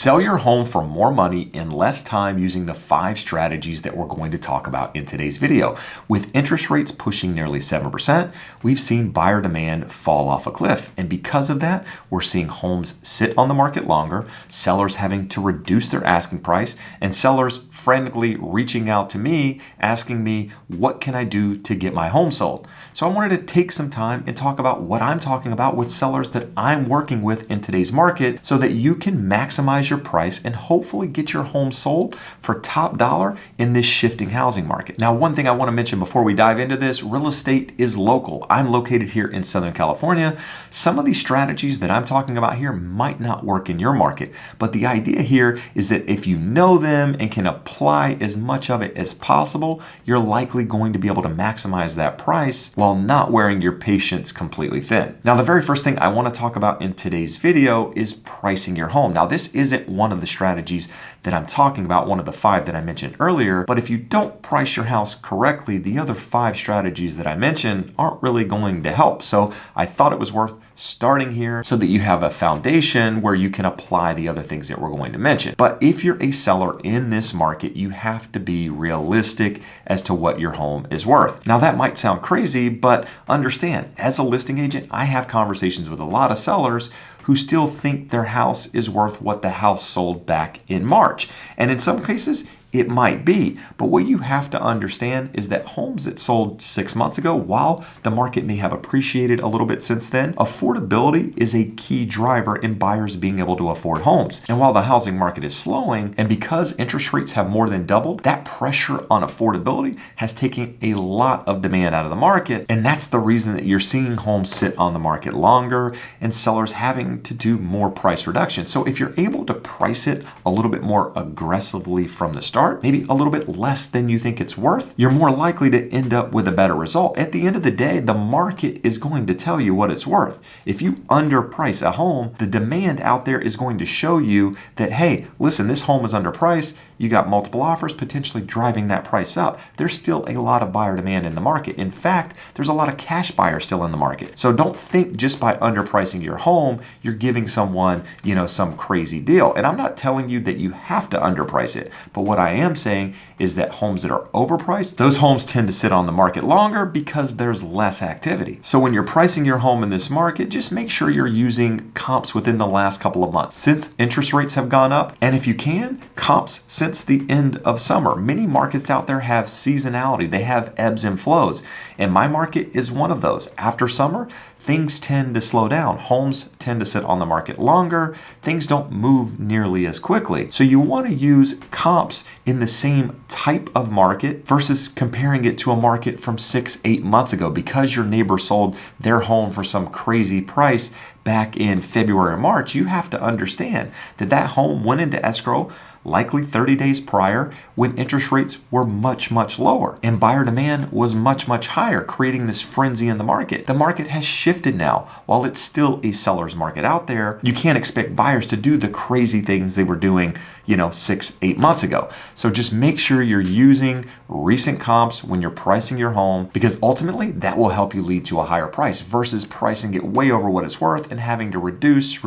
Sell your home for more money in less time using the 5 strategies that we're going to talk about in today's video. With interest rates pushing nearly 7%, we've seen buyer demand fall off a cliff. And because of that, we're seeing homes sit on the market longer, sellers having to reduce their asking price, and sellers frantically reaching out to me, asking me, what can I do to get my home sold? So I wanted to take some time and talk about what I'm talking about with sellers that I'm working with in today's market so that you can maximize your price and hopefully get your home sold for top dollar in this shifting housing market. Now, one thing I want to mention before we dive into this, real estate is local. I'm located here in Southern California. Some of these strategies that I'm talking about here might not work in your market, but the idea here is that if you know them and can apply as much of it as possible, you're likely going to be able to maximize that price while not wearing your patience completely thin. Now, the very first thing I want to talk about in today's video is pricing your home. Now, this isn't one of the strategies that I'm talking about, one of the 5 that I mentioned earlier, but if you don't price your house correctly, the other 5 strategies that I mentioned aren't really going to help. So I thought it was worth starting here so that you have a foundation where you can apply the other things that we're going to mention. But if you're a seller in this market, you have to be realistic as to what your home is worth. Now, that might sound crazy, but understand, as a listing agent, I have conversations with a lot of sellers who still think their house is worth what the house sold back in March. And in some cases, it might be, but what you have to understand is that homes that sold 6 months ago, while the market may have appreciated a little bit since then, affordability is a key driver in buyers being able to afford homes. And while the housing market is slowing, and because interest rates have more than doubled, that pressure on affordability has taken a lot of demand out of the market. And that's the reason that you're seeing homes sit on the market longer and sellers having to do more price reduction. So if you're able to price it a little bit more aggressively from the start, maybe a little bit less than you think it's worth, you're more likely to end up with a better result. At the end of the day, the market is going to tell you what it's worth. If you underprice a home, the demand out there is going to show you that, hey, listen, this home is underpriced. You got multiple offers potentially driving that price up. There's still a lot of buyer demand in the market. In fact, there's a lot of cash buyers still in the market. So don't think just by underpricing your home, you're giving someone, some crazy deal. And I'm not telling you that you have to underprice it, but what I am saying is that homes that are overpriced, those homes tend to sit on the market longer because there's less activity. So when you're pricing your home in this market, just make sure you're using comps within the last couple of months since interest rates have gone up. And if you can, comps since the end of summer. Many markets out there have seasonality. They have ebbs and flows. And my market is one of those. After summer, things tend to slow down. Homes tend to sit on the market longer. Things don't move nearly as quickly. So you want to use comps in the same type of market versus comparing it to a market from 6-8 months ago because your neighbor sold their home for some crazy price back in February or March. You have to understand that that home went into escrow likely 30 days prior when interest rates were much, much lower and buyer demand was much, much higher, creating this frenzy in the market. The market has shifted now. While it's still a seller's market out there, you can't expect buyers to do the crazy things they were doing, 6-8 months ago. So just make sure you're using recent comps when you're pricing your home, because ultimately that will help you lead to a higher price versus pricing it way over what it's worth and having to reduce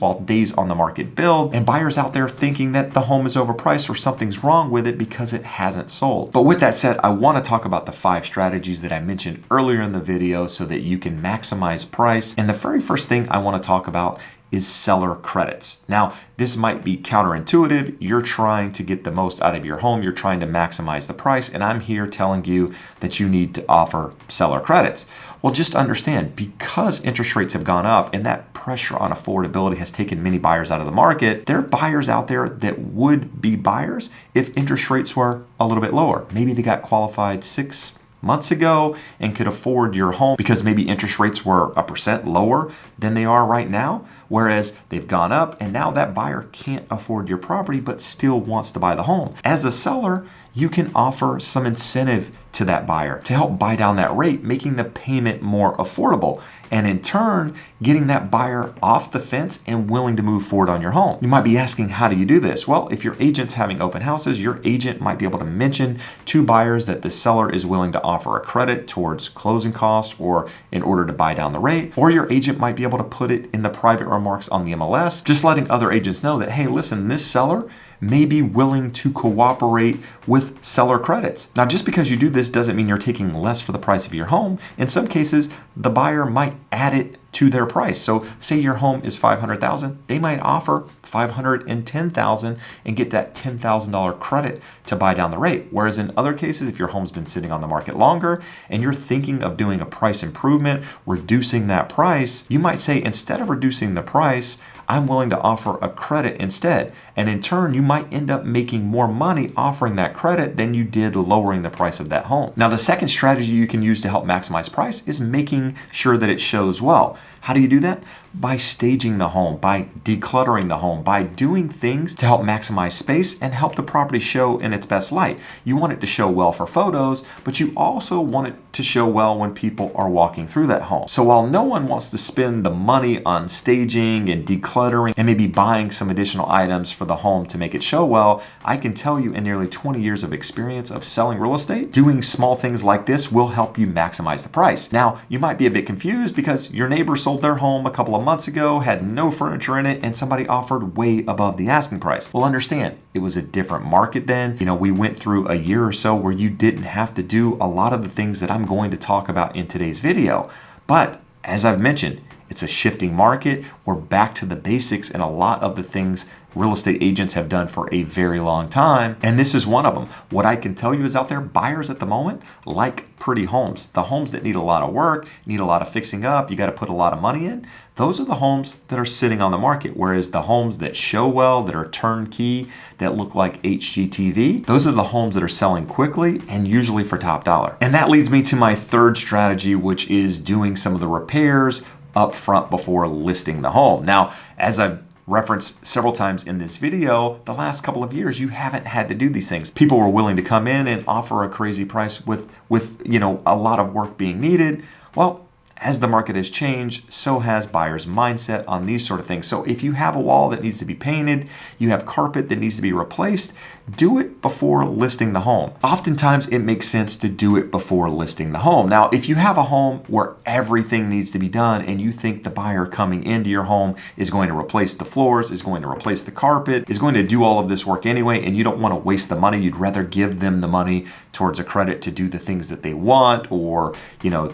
while days on the market build and buyers out there thinking that the home is overpriced or something's wrong with it because it hasn't sold. But with that said, I want to talk about the 5 strategies that I mentioned earlier in the video so that you can maximize price. And the very first thing I want to talk about is seller credits. Now, this might be counterintuitive. You're trying to get the most out of your home. You're trying to maximize the price. And I'm here telling you that you need to offer seller credits. Well, just understand, because interest rates have gone up and that pressure on affordability has taken many buyers out of the market, there are buyers out there that would be buyers if interest rates were a little bit lower. Maybe they got qualified 6 months ago and could afford your home because maybe interest rates were 1% lower than they are right now, whereas they've gone up and now that buyer can't afford your property but still wants to buy the home. As a seller, you can offer some incentive to that buyer to help buy down that rate, making the payment more affordable, and in turn, getting that buyer off the fence and willing to move forward on your home. You might be asking, how do you do this? Well, if your agent's having open houses, your agent might be able to mention to buyers that the seller is willing to offer a credit towards closing costs or in order to buy down the rate, or your agent might be able to put it in the private remarks watermarks on the MLS, just letting other agents know that, hey, listen, this seller may be willing to cooperate with seller credits. Now, just because you do this doesn't mean you're taking less for the price of your home. In some cases, the buyer might add it to their price. So say your home is $500,000, they might offer $510,000 and get that $10,000 credit to buy down the rate. Whereas in other cases, if your home's been sitting on the market longer and you're thinking of doing a price improvement, reducing that price, you might say, instead of reducing the price, I'm willing to offer a credit instead. And in turn, you might end up making more money offering that credit than you did lowering the price of that home. Now, the second strategy you can use to help maximize price is making sure that it shows well. How do you do that? By staging the home, by decluttering the home, by doing things to help maximize space and help the property show in its best light. You want it to show well for photos, but you also want it to show well when people are walking through that home. So while no one wants to spend the money on staging and decluttering and maybe buying some additional items for the home to make it show well, I can tell you in nearly 20 years of experience of selling real estate, doing small things like this will help you maximize the price. Now, you might be a bit confused because your neighbor sold their home a couple of months ago, had no furniture in it, and somebody offered way above the asking price. Well, understand, it was a different market then. We went through a year or so where you didn't have to do a lot of the things that I'm going to talk about in today's video. But as I've mentioned, it's a shifting market. We're back to the basics and a lot of the things real estate agents have done for a very long time. And this is one of them. What I can tell you is out there, buyers at the moment like pretty homes. The homes that need a lot of work, need a lot of fixing up, you got to put a lot of money in. Those are the homes that are sitting on the market. Whereas the homes that show well, that are turnkey, that look like HGTV, those are the homes that are selling quickly and usually for top dollar. And that leads me to my third strategy, which is doing some of the repairs up front before listing the home. Now, as I've referenced several times in this video, the last couple of years, you haven't had to do these things. People were willing to come in and offer a crazy price with a lot of work being needed. Well, as the market has changed, so has buyers' mindset on these sort of things. So if you have a wall that needs to be painted, you have carpet that needs to be replaced, do it before listing the home. Oftentimes, it makes sense to do it before listing the home. Now, if you have a home where everything needs to be done and you think the buyer coming into your home is going to replace the floors, is going to replace the carpet, is going to do all of this work anyway, and you don't want to waste the money, you'd rather give them the money towards a credit to do the things that they want or,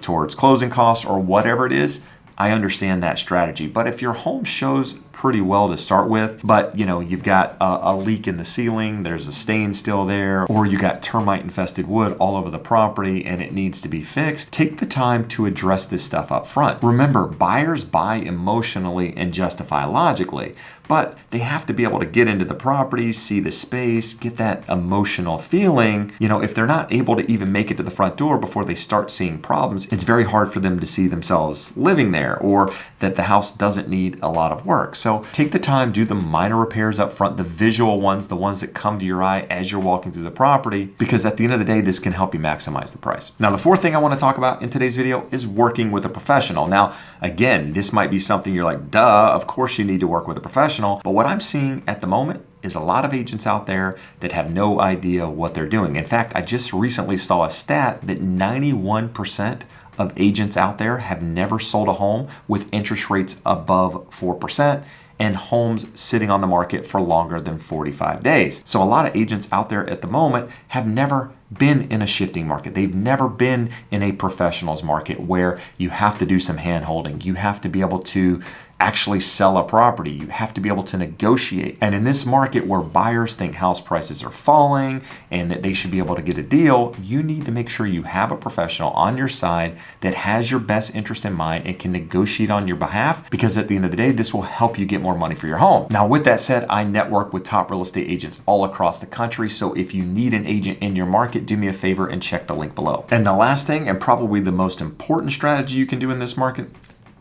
towards closing costs or whatever it is, I understand that strategy. But if your home shows pretty well to start with, but you've got a leak in the ceiling, there's a stain still there, or you got termite infested wood all over the property and it needs to be fixed, take the time to address this stuff up front. Remember, buyers buy emotionally and justify logically, but they have to be able to get into the property, see the space, get that emotional feeling. If they're not able to even make it to the front door before they start seeing problems, it's very hard for them to see themselves living there or that the house doesn't need a lot of work. So take the time, do the minor repairs up front, the visual ones, the ones that come to your eye as you're walking through the property, because at the end of the day, this can help you maximize the price. Now, the fourth thing I want to talk about in today's video is working with a professional. Now, again, this might be something you're like, duh, of course you need to work with a professional. But what I'm seeing at the moment is a lot of agents out there that have no idea what they're doing. In fact, I just recently saw a stat that 91% of agents out there have never sold a home with interest rates above 4% and homes sitting on the market for longer than 45 days. So a lot of agents out there at the moment have never been in a shifting market. They've never been in a professionals market where you have to do some hand holding. You have to be able to actually sell a property. You have to be able to negotiate. And in this market where buyers think house prices are falling and that they should be able to get a deal, you need to make sure you have a professional on your side that has your best interest in mind and can negotiate on your behalf, because at the end of the day, this will help you get more money for your home. Now, with that said, I network with top real estate agents all across the country. So if you need an agent in your market, do me a favor and check the link below. And the last thing, and probably the most important strategy you can do in this market,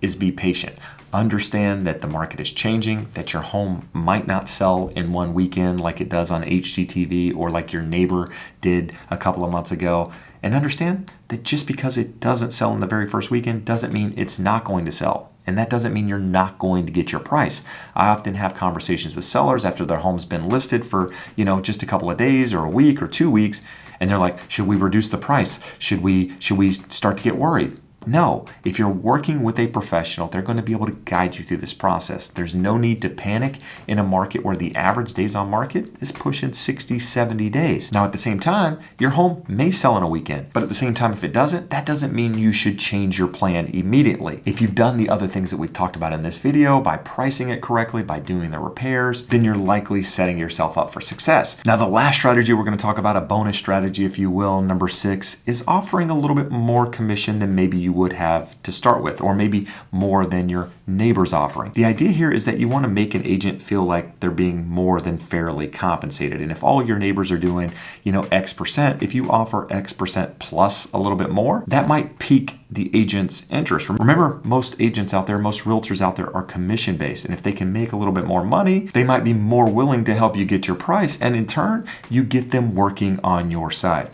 is be patient. Understand that the market is changing, that your home might not sell in one weekend like it does on HGTV or like your neighbor did a couple of months ago. And understand that just because it doesn't sell in the very first weekend doesn't mean it's not going to sell. And that doesn't mean you're not going to get your price. I often have conversations with sellers after their home's been listed for, just a couple of days or a week or 2 weeks. And they're like, should we reduce the price? Should we start to get worried? No, if you're working with a professional, they're going to be able to guide you through this process. There's no need to panic in a market where the average days on market is pushing 60, 70 days. Now, at the same time, your home may sell in a weekend, but at the same time, if it doesn't, that doesn't mean you should change your plan immediately. If you've done the other things that we've talked about in this video, by pricing it correctly, by doing the repairs, then you're likely setting yourself up for success. Now, the last strategy we're going to talk about, a bonus strategy, if you will, number 6, is offering a little bit more commission than maybe you would have to start with, or maybe more than your neighbor's offering. The idea here is that you want to make an agent feel like they're being more than fairly compensated. And if all your neighbors are doing, X percent, if you offer X percent plus a little bit more, that might pique the agent's interest. Remember, most agents out there, most realtors out there are commission based. And if they can make a little bit more money, they might be more willing to help you get your price. And in turn, you get them working on your side.